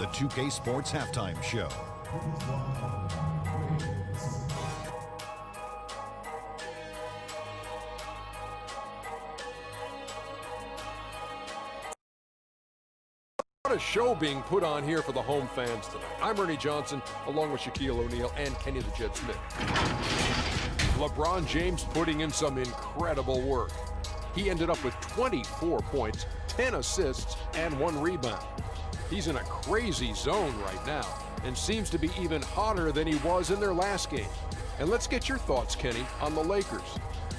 the 2K Sports Halftime Show. What a show being put on here for the home fans tonight. I'm Ernie Johnson, along with Shaquille O'Neal and Kenny the Jet Smith. LeBron James putting in some incredible work. He ended up with 24 points, 10 assists, and 1 rebound. He's in a crazy zone right now and seems to be even hotter than he was in their last game. And let's get your thoughts, Kenny, on the Lakers.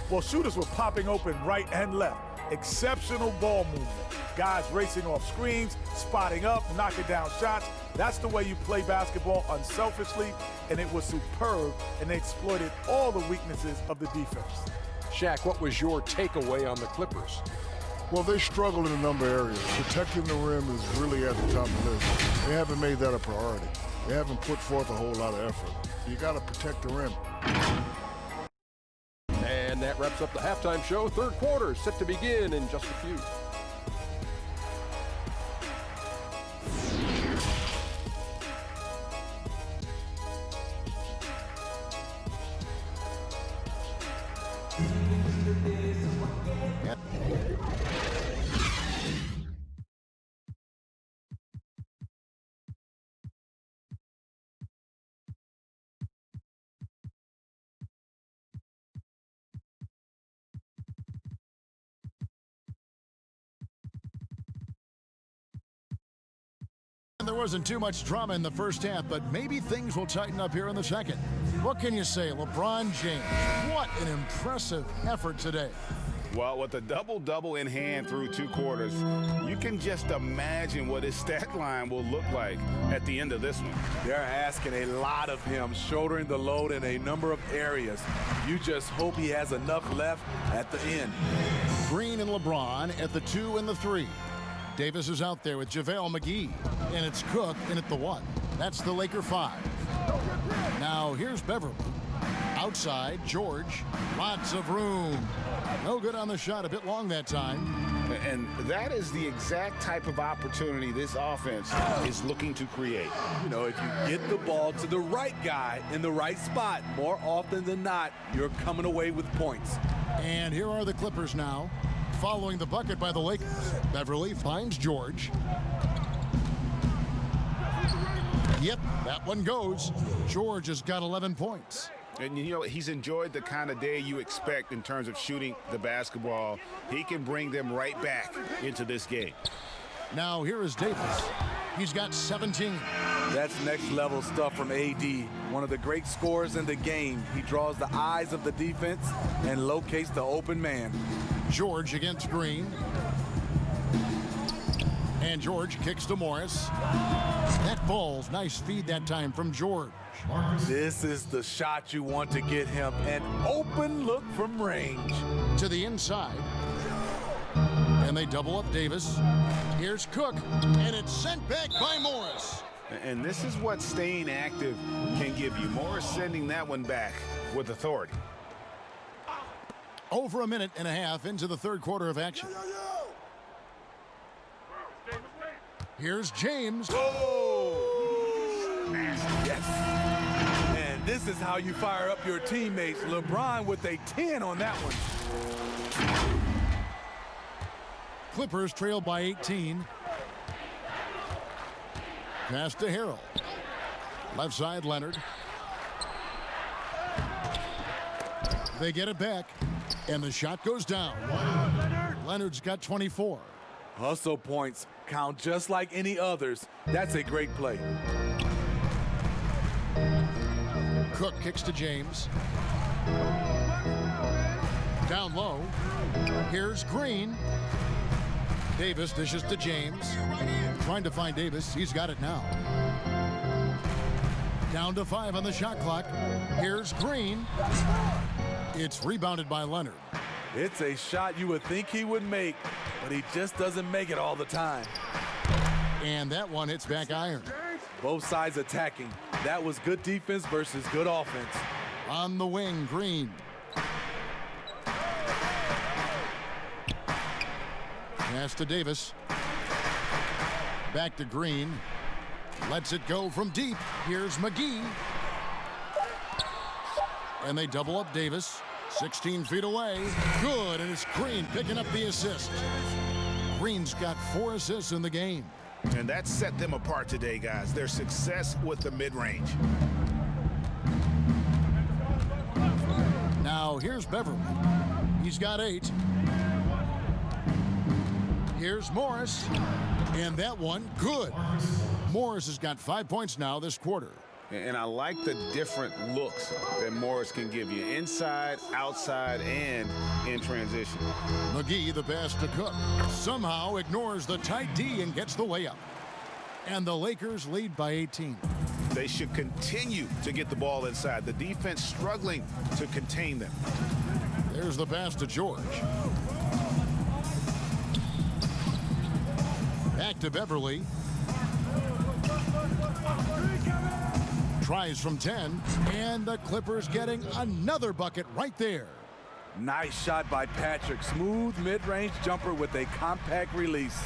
Well, shooters were popping open right and left. Exceptional ball movement. Guys racing off screens, spotting up, knocking down shots. That's the way you play basketball unselfishly, and it was superb, and they exploited all the weaknesses of the defense. Shaq, what was your takeaway on the Clippers? Well, they struggle in a number of areas. Protecting the rim is really at the top of the list. They haven't made that a priority. They haven't put forth a whole lot of effort. You got to protect the rim. And that wraps up the halftime show. Third quarter set to begin in just a few. There wasn't too much drama in the first half, but maybe things will tighten up here in the second. What can you say? LeBron James, what an impressive effort today. Well, with a double-double in hand through 2 quarters, you can just imagine what his stat line will look like at the end of this one. They're asking a lot of him, shouldering the load in a number of areas. You just hope he has enough left at the end. Green and LeBron at the 2 and the 3. Davis is out there with JaVale McGee, and it's Cook in at the 1. That's the Laker 5. Now here's Beverly. Outside, George. Lots of room. No good on the shot, a bit long that time. And that is the exact type of opportunity this offense is looking to create. You know, if you get the ball to the right guy in the right spot, more often than not, you're coming away with points. And here are the Clippers now, following the bucket by the Lakers. Beverly finds George. Yep, that one goes. George has got 11 points. And, you know, he's enjoyed the kind of day you expect in terms of shooting the basketball. He can bring them right back into this game. Now here is Davis. He's got 17. That's next level stuff from AD. One of the great scorers in the game. He draws the eyes of the defense and locates the open man. George against Green. And George kicks to Morris. That falls. Nice feed that time from George. This is the shot you want to get him. An open look from range. To the inside. And they double up Davis. Here's Cook. And it's sent back by Morris. And this is what staying active can give you. Morris sending that one back with authority. Over a minute and a half into the third quarter of action. Here's James. Oh! Yes. And this is how you fire up your teammates. LeBron with a 10 on that one. Clippers trail by 18. Pass to Harrell. Left side, Leonard. They get it back. And the shot goes down. Leonard's got 24. Hustle points count just like any others. That's a great play. Cook kicks to James. Down low. Here's Green. Davis dishes to James. Trying to find Davis. He's got it now. Down to 5 on the shot clock. Here's Green. It's rebounded by Leonard. It's a shot you would think he would make, but he just doesn't make it all the time. And that one hits back iron. Both sides attacking. That was good defense versus good offense. On the wing, Green. Pass to Davis. Back to Green. Lets it go from deep. Here's McGee. And they double up Davis. 16 feet away. Good, and it's Green picking up the assist. Green's got 4 assists in the game. And that set them apart today, guys. Their success with the mid-range. Now here's Beverly. He's got 8. Here's Morris. And that one, good. Morris has got 5 points now this quarter. And I like the different looks that Morris can give you. Inside, outside, and in transition. McGee, the pass to Cook. Somehow ignores the tight D and gets the layup. And the Lakers lead by 18. They should continue to get the ball inside. The defense struggling to contain them. There's the pass to George. Back to Beverly. Tries from 10, and the Clippers getting another bucket right there. Nice shot by Patrick. Smooth mid-range jumper with a compact release.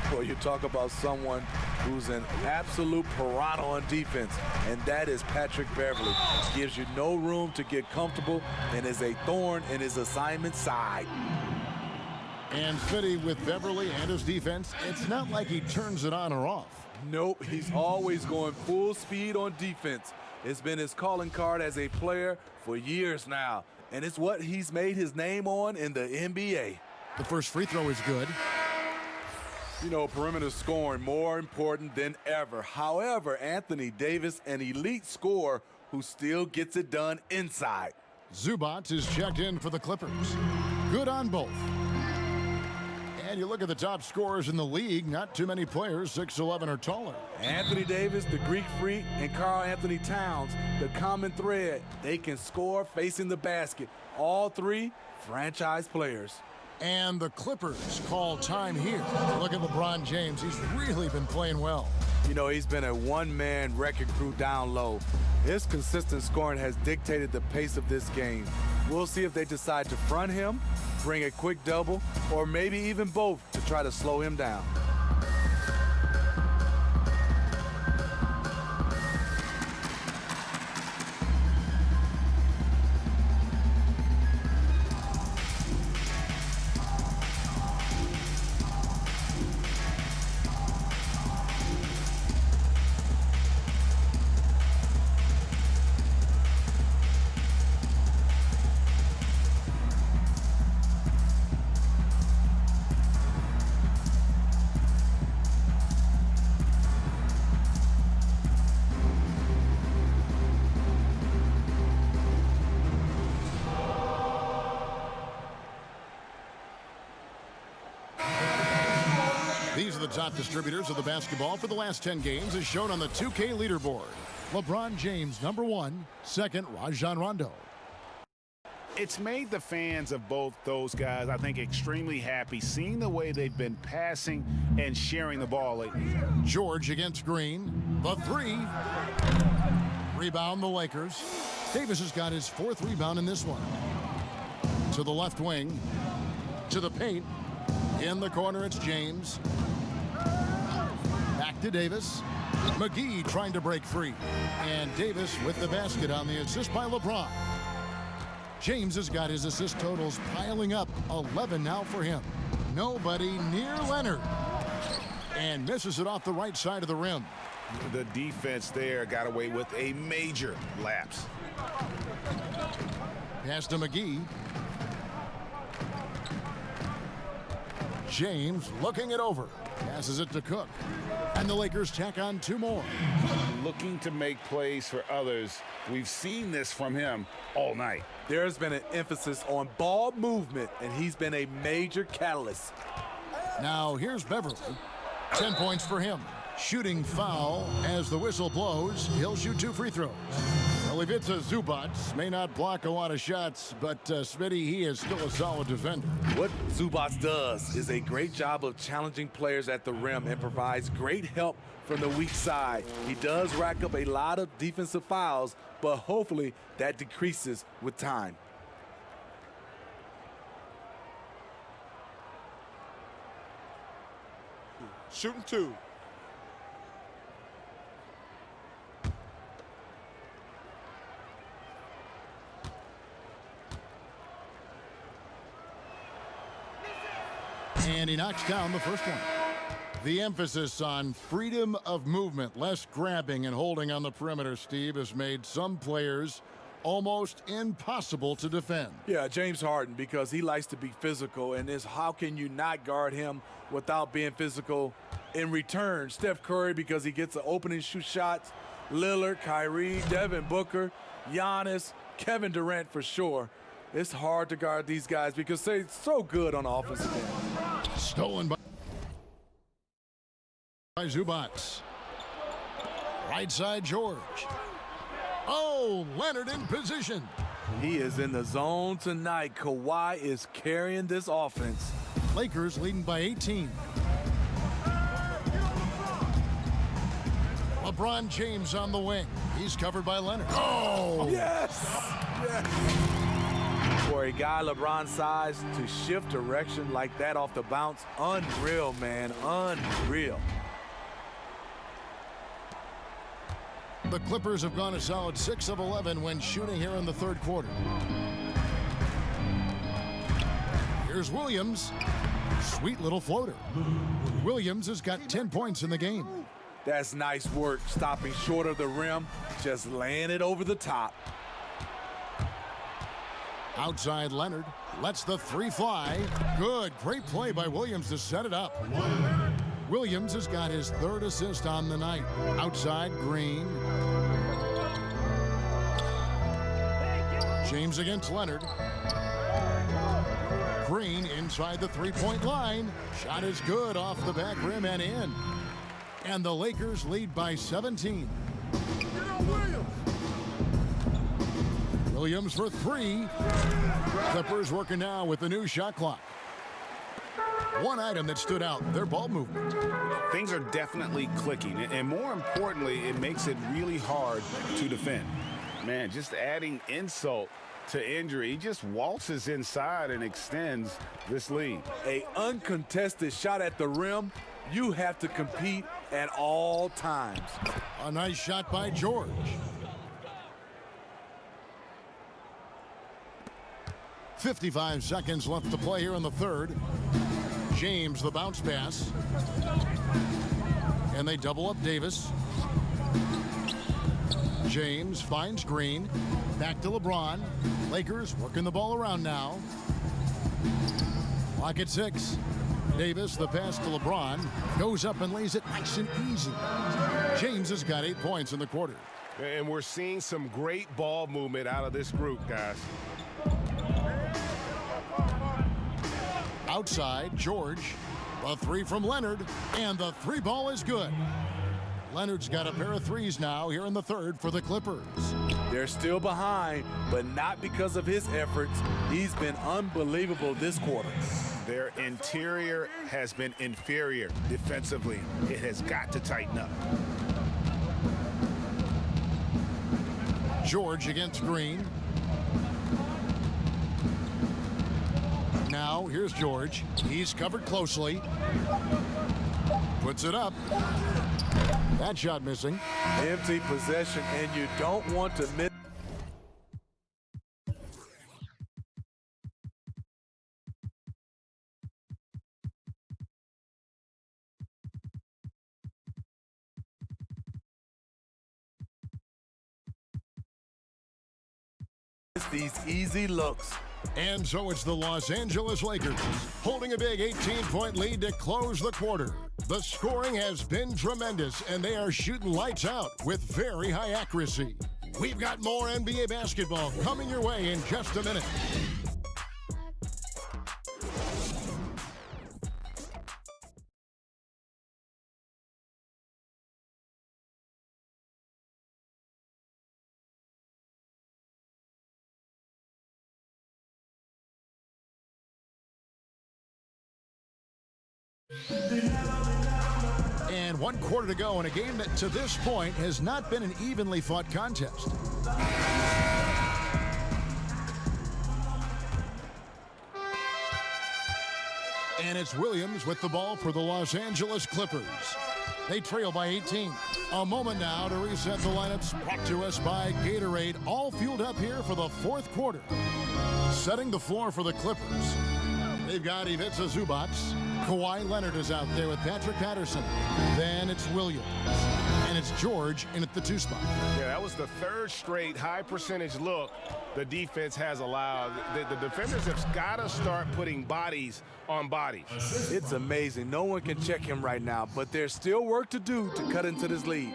Boy, you talk about someone who's an absolute piranha on defense, and that is Patrick Beverly. Gives you no room to get comfortable and is a thorn in his assignment side. And Fitty with Beverly and his defense, it's not like he turns it on or off. Nope, he's always going full speed on defense. It's been his calling card as a player for years now, and it's what he's made his name on in the NBA. The first free throw is good. You know, perimeter scoring more important than ever. However, Anthony Davis, an elite scorer who still gets it done inside. Zubac is checked in for the Clippers. Good on both. And you look at the top scorers in the league, not too many players 6'11" or taller. Anthony Davis, the Greek Freak, and Karl Anthony Towns, the common thread. They can score facing the basket. All 3 franchise players. And the Clippers call time here. Look at LeBron James. He's really been playing well. You know, he's been a one-man wrecking crew down low. His consistent scoring has dictated the pace of this game. We'll see if they decide to front him, bring a quick double, or maybe even both to try to slow him down. These are the top distributors of the basketball for the last 10 games as shown on the 2K leaderboard. LeBron James, number 1. Second, Rajon Rondo. It's made the fans of both those guys, I think, extremely happy, seeing the way they've been passing and sharing the ball lately. George against Green. The 3. Rebound the Lakers. Davis has got his 4th rebound in this one. To the left wing. To the paint. In the corner, it's James. Back to Davis. McGee trying to break free. And Davis with the basket on the assist by LeBron. James has got his assist totals piling up. 11 now for him. Nobody near Leonard. And misses it off the right side of the rim. The defense there got away with a major lapse. Pass to McGee. James looking it over. Passes it to Cook. And the Lakers tack on 2 more. Looking to make plays for others. We've seen this from him all night. There's been an emphasis on ball movement, and he's been a major catalyst. Now here's Beverly. 10 points for him. Shooting foul as the whistle blows. He'll shoot 2 free throws. Well, Ivica Zubac may not block a lot of shots, but Smitty, he is still a solid defender. What Zubac does is a great job of challenging players at the rim and provides great help from the weak side. He does rack up a lot of defensive fouls, but hopefully that decreases with time. Shooting 2. And he knocks down the first one. The emphasis on freedom of movement, less grabbing and holding on the perimeter, Steve, has made some players almost impossible to defend. Yeah, James Harden, because he likes to be physical, and it's how can you not guard him without being physical in return. Steph Curry, because he gets the opening shoot shots. Lillard, Kyrie, Devin Booker, Giannis, Kevin Durant for sure. It's hard to guard these guys because they're so good on the offensive end. Stolen by Zubac. Right side, George. Oh, Leonard in position. He is in the zone tonight. Kawhi is carrying this offense. Lakers leading by 18. LeBron James on the wing. He's covered by Leonard. Oh! Yes! Yes! For a guy LeBron's size to shift direction like that off the bounce, unreal, man, unreal. The Clippers have gone a solid 6 of 11 when shooting here in the third quarter. Here's Williams. Sweet little floater. Williams has got 10 points in the game. That's nice work, stopping short of the rim, just laying it over the top. Outside Leonard lets the three fly. Good, great play by Williams to set it up. Williams has got his third assist on the night. Outside Green. James against Leonard. Green inside the three-point line. Shot is good off the back rim and in. And the Lakers lead by 17. Williams for three. Clippers working now with the new shot clock. One item that stood out, their ball movement. Things are definitely clicking, and more importantly, it makes it really hard to defend. Man, just adding insult to injury, he just waltzes inside and extends this lead. A uncontested shot at the rim, you have to compete at all times. A nice shot by George. .55 seconds left to play here in the third. James, the bounce pass. And they double up Davis. James finds Green. Back to LeBron. Lakers working the ball around now. Clock at 6. Davis, the pass to LeBron. Goes up and lays it nice and easy. James has got 8 points in the quarter. And we're seeing some great ball movement out of this group, guys. Outside, George. A three from Leonard, and the three ball is good. Leonard's got a pair of threes now here in the third for the Clippers. They're still behind, but not because of his efforts. He's been unbelievable this quarter. Their interior has been inferior defensively. It has got to tighten up. George against Green. Now, here's George. He's covered closely. Puts it up. That shot missing. Empty possession, and you don't want to miss. These easy looks. And so it's the Los Angeles Lakers holding a big 18-point lead to close the quarter. The scoring has been tremendous, and they are shooting lights out with very high accuracy. We've got more NBA basketball coming your way in just a minute. And 1 quarter to go in a game that to this point has not been an evenly fought contest. And it's Williams with the ball for the Los Angeles Clippers. They trail by 18. A moment now to reset the lineups, brought to us by Gatorade, all fueled up here for the fourth quarter. Setting the floor for the Clippers. They've got Ivica Zubac. Kawhi Leonard is out there with Patrick Patterson. Then it's Williams. And it's George in at the 2 spot. Yeah, that was the 3rd straight high percentage look the defense has allowed. The defenders have got to start putting bodies on bodies. It's amazing. No one can check him right now, but there's still work to do to cut into this lead.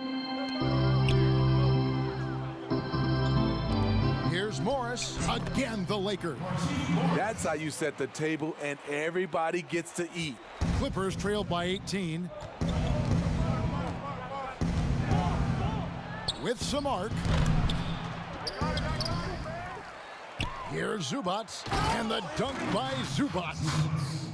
Here's Morris. Again, the Lakers. That's how you set the table, and everybody gets to eat. Clippers trail by 18. With some arc. Here's Zubats, and the dunk by Zubats.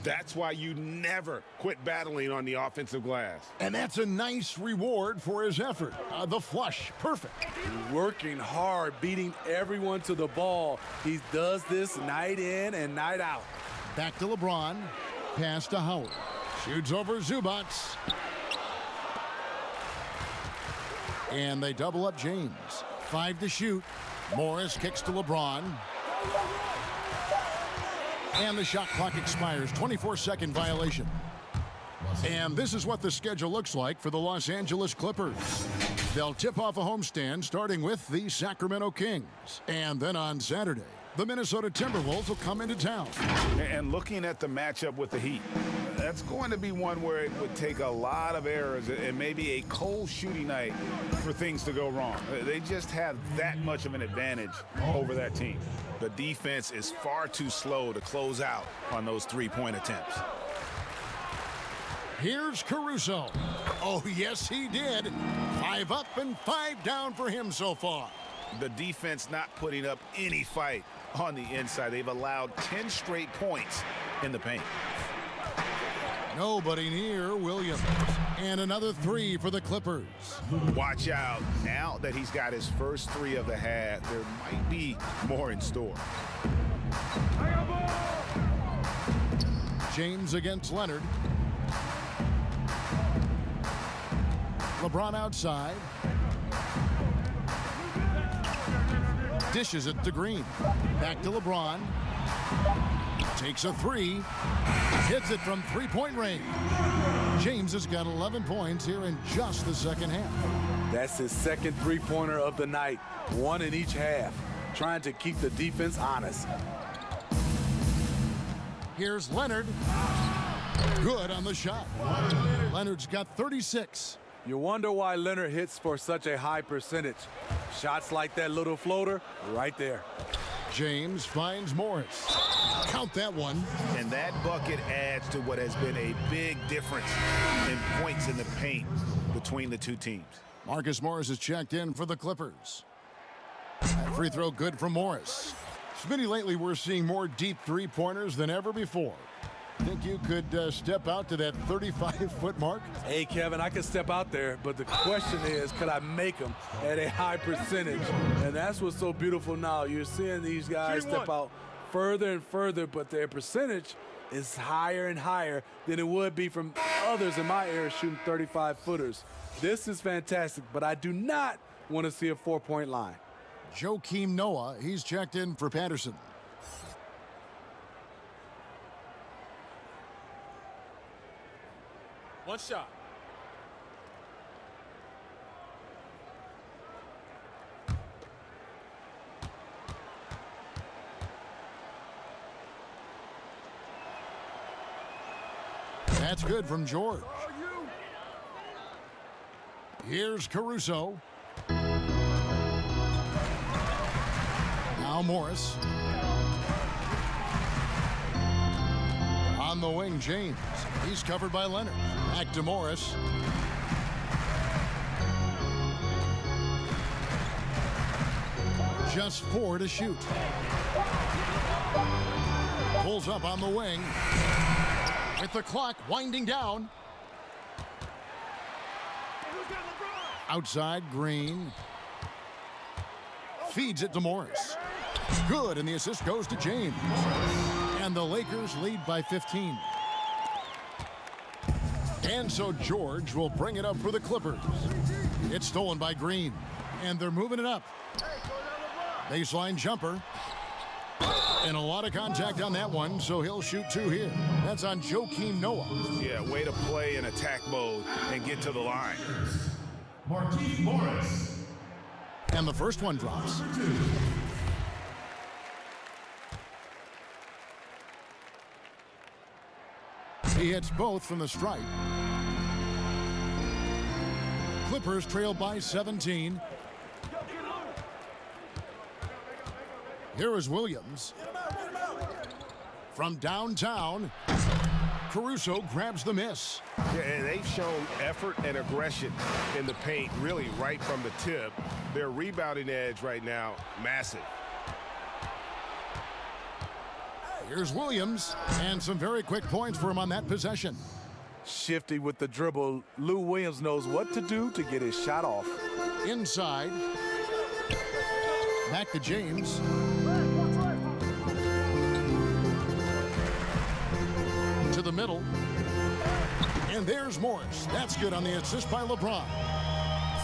That's why you never quit battling on the offensive glass. And that's a nice reward for his effort. The flush, perfect. Working hard, beating everyone to the ball. He does this night in and night out. Back to LeBron. Pass to Howard. Shoots over Zubats. And they double up James. 5 to shoot. Morris kicks to LeBron. And the shot clock expires. 24-second violation. And this is what the schedule looks like for the Los Angeles Clippers. They'll tip off a homestand starting with the Sacramento Kings. And then on Saturday, the Minnesota Timberwolves will come into town. And looking at the matchup with the Heat, that's going to be one where it would take a lot of errors and maybe a cold shooting night for things to go wrong. They just have that much of an advantage over that team. The defense is far too slow to close out on those 3-point attempts. Here's Caruso. Oh, yes, he did. 5 up and 5 down for him so far. The defense not putting up any fight on the inside. They've allowed 10 straight points in the paint. Nobody near Williams. And another 3 for the Clippers. Watch out. Now that he's got his first 3 of the half, there might be more in store. James against Leonard. LeBron outside. Dishes it to Green. Back to LeBron. Takes a 3. Hits it from 3-point range. James has got 11 points here in just the second half. That's his second 3-pointer of the night. 1 in each half. Trying to keep the defense honest. Here's Leonard. Good on the shot. Leonard's got 36. You wonder why Leonard hits for such a high percentage. Shots like that little floater, right there. James finds Morris. Count that one. And that bucket adds to what has been a big difference in points in the paint between the two teams. Marcus Morris is checked in for the Clippers. That free throw good from Morris. Smitty, lately we're seeing more deep 3-pointers than ever before. Think you could step out to that 35-foot mark? Hey, Kevin, I can step out there, but the question is, could I make them at a high percentage? And that's what's so beautiful now. You're seeing these guys step out further and further, but their percentage is higher and higher than it would be from others in my era shooting 35-footers. This is fantastic, but I do not want to see a 4-point line. Joakim Noah, he's checked in for Patterson. One shot. That's good from George. Here's Caruso. Now Morris. On the wing, James. He's covered by Leonard. Back to Morris. Just 4 to shoot. Pulls up on the wing. With the clock winding down. Outside, Green. Feeds it to Morris. Good, and the assist goes to James. And the Lakers lead by 15. And so George will bring it up for the Clippers. It's stolen by Green. And they're moving it up. Baseline jumper. And a lot of contact on that one, so he'll shoot 2 here. That's on Joakim Noah. Yeah, way to play in attack mode and get to the line. Markieff Morris. And the first one drops. He hits both from the stripe. Clippers trail by 17. Here is Williams. From downtown, Caruso grabs the miss. Yeah, and they've shown effort and aggression in the paint, really right from the tip. Their rebounding edge right now, massive. Here's Williams, and some very quick points for him on that possession. Shifty with the dribble. Lou Williams knows what to do to get his shot off. Inside. Back to James. To the middle. And there's Morris. That's good on the assist by LeBron.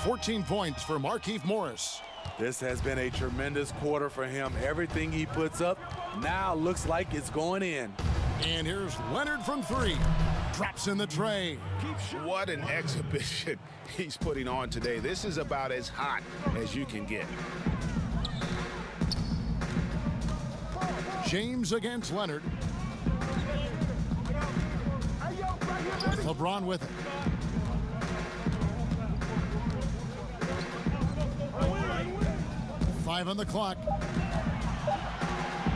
14 points for Markieff Morris. This has been a tremendous quarter for him. Everything he puts up now looks like it's going in. And here's Leonard from 3. Drops in the tray. What an exhibition he's putting on today. This is about as hot as you can get. James against Leonard. LeBron with it. Five on the clock.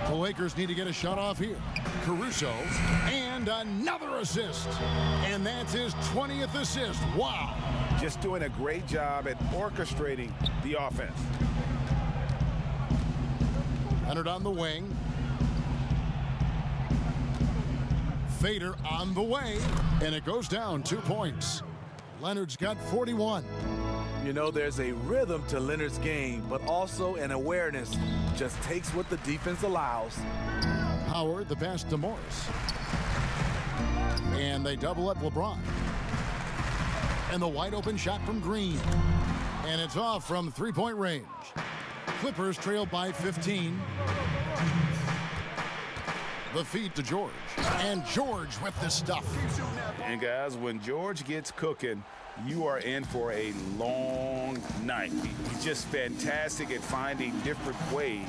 The Lakers need to get a shot off here. Caruso, and another assist. And that's his 20th assist. Wow. Just doing a great job at orchestrating the offense. Leonard on the wing. Fader on the way, and it goes down 2 points. Leonard's got 41. You know, there's a rhythm to Leonard's game, but also an awareness. Just takes what the defense allows. Howard, the pass to Morris. And they double up LeBron. And the wide open shot from Green. And it's off from 3-point range. Clippers trail by 15. The feed to George. And George with the stuff. And guys, when George gets cooking, you are in for a long night. He's just fantastic at finding different ways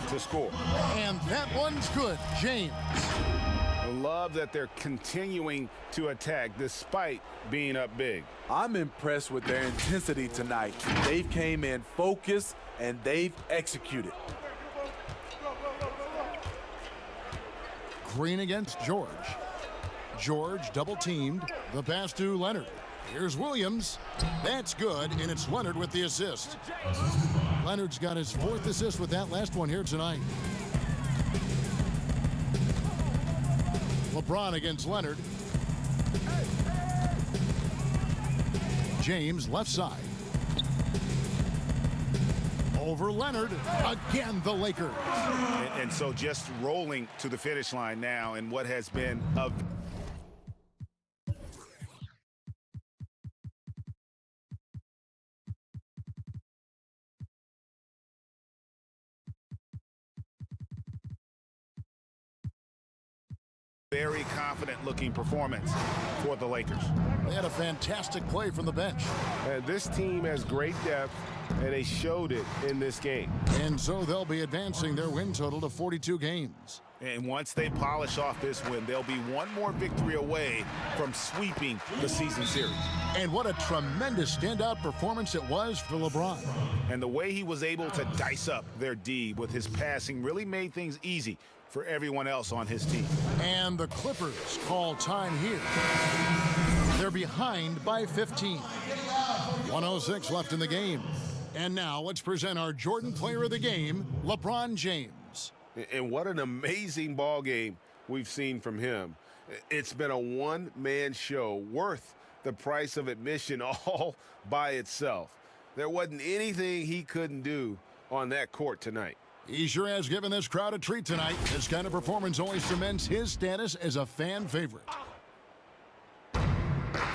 to score. And that one's good. James. I love that they're continuing to attack despite being up big. I'm impressed with their intensity tonight. They've came in focused and they've executed. Green against George. George double teamed. The pass to Leonard. Here's Williams. That's good, and it's Leonard with the assist. Leonard's got his 4th assist with that last one here tonight. LeBron against Leonard. James left side. Over Leonard. Again, the Lakers. And so just rolling to the finish line now in what has been a very confident-looking performance for the Lakers. They had a fantastic play from the bench. This team has great depth, and they showed it in this game. And so they'll be advancing their win total to 42 games. And once they polish off this win, they'll be one more victory away from sweeping the season series. And what a tremendous standout performance it was for LeBron. And the way he was able to dice up their D with his passing really made things easy for everyone else on his team. And the Clippers call time here. They're behind by 15. 1:06 left in the game. And now let's present our Jordan Player of the Game, LeBron James. And what an amazing ball game we've seen from him. It's been a one-man show worth the price of admission all by itself. There wasn't anything he couldn't do on that court tonight. He sure has given this crowd a treat tonight. This kind of performance always cements his status as a fan favorite.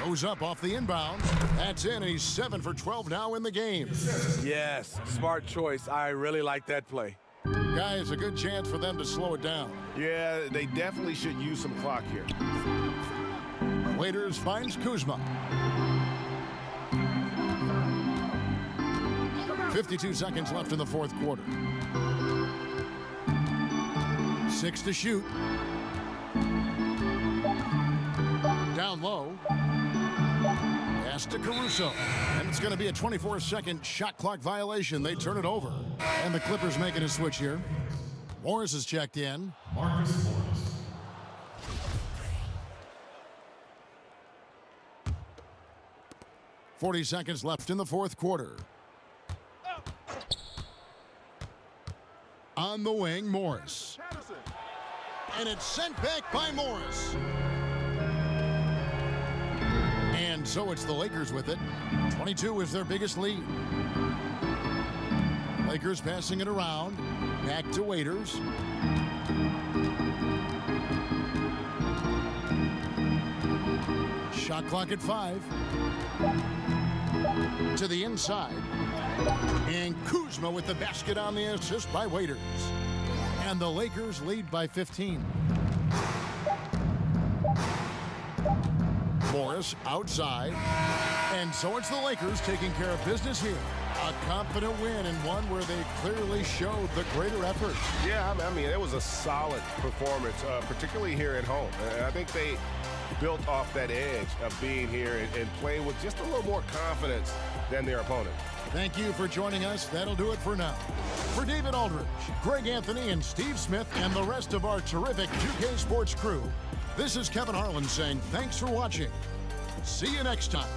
Goes up off the inbound. That's in, and he's 7 for 12 now in the game. Yes, smart choice. I really like that play. Guys, a good chance for them to slow it down. Yeah, they definitely should use some clock here. Waiters finds Kuzma. 52 seconds left in the fourth quarter. 6 to shoot. Down low. Pass to Caruso. And it's going to be a 24-second shot clock violation. They turn it over. And the Clippers making a switch here. Morris is checked in. Marcus Morris. .40 seconds left in the fourth quarter. On the wing, Morris. And it's sent back by Morris. And so it's the Lakers with it. 22 is their biggest lead. Lakers passing it around. Back to Waiters. Shot clock at 5. To the inside. And Kuzma with the basket on the assist by Waiters. And the Lakers lead by 15. Morris outside. And so it's the Lakers taking care of business here. A confident win and one where they clearly showed the greater effort. Yeah, I mean, it was a solid performance, particularly here at home. I think they built off that edge of being here and playing with just a little more confidence than their opponent. Thank you for joining us. That'll do it for now. For David Aldridge, Greg Anthony, and Steve Smith, and the rest of our terrific 2K Sports crew, this is Kevin Harlan saying thanks for watching. See you next time.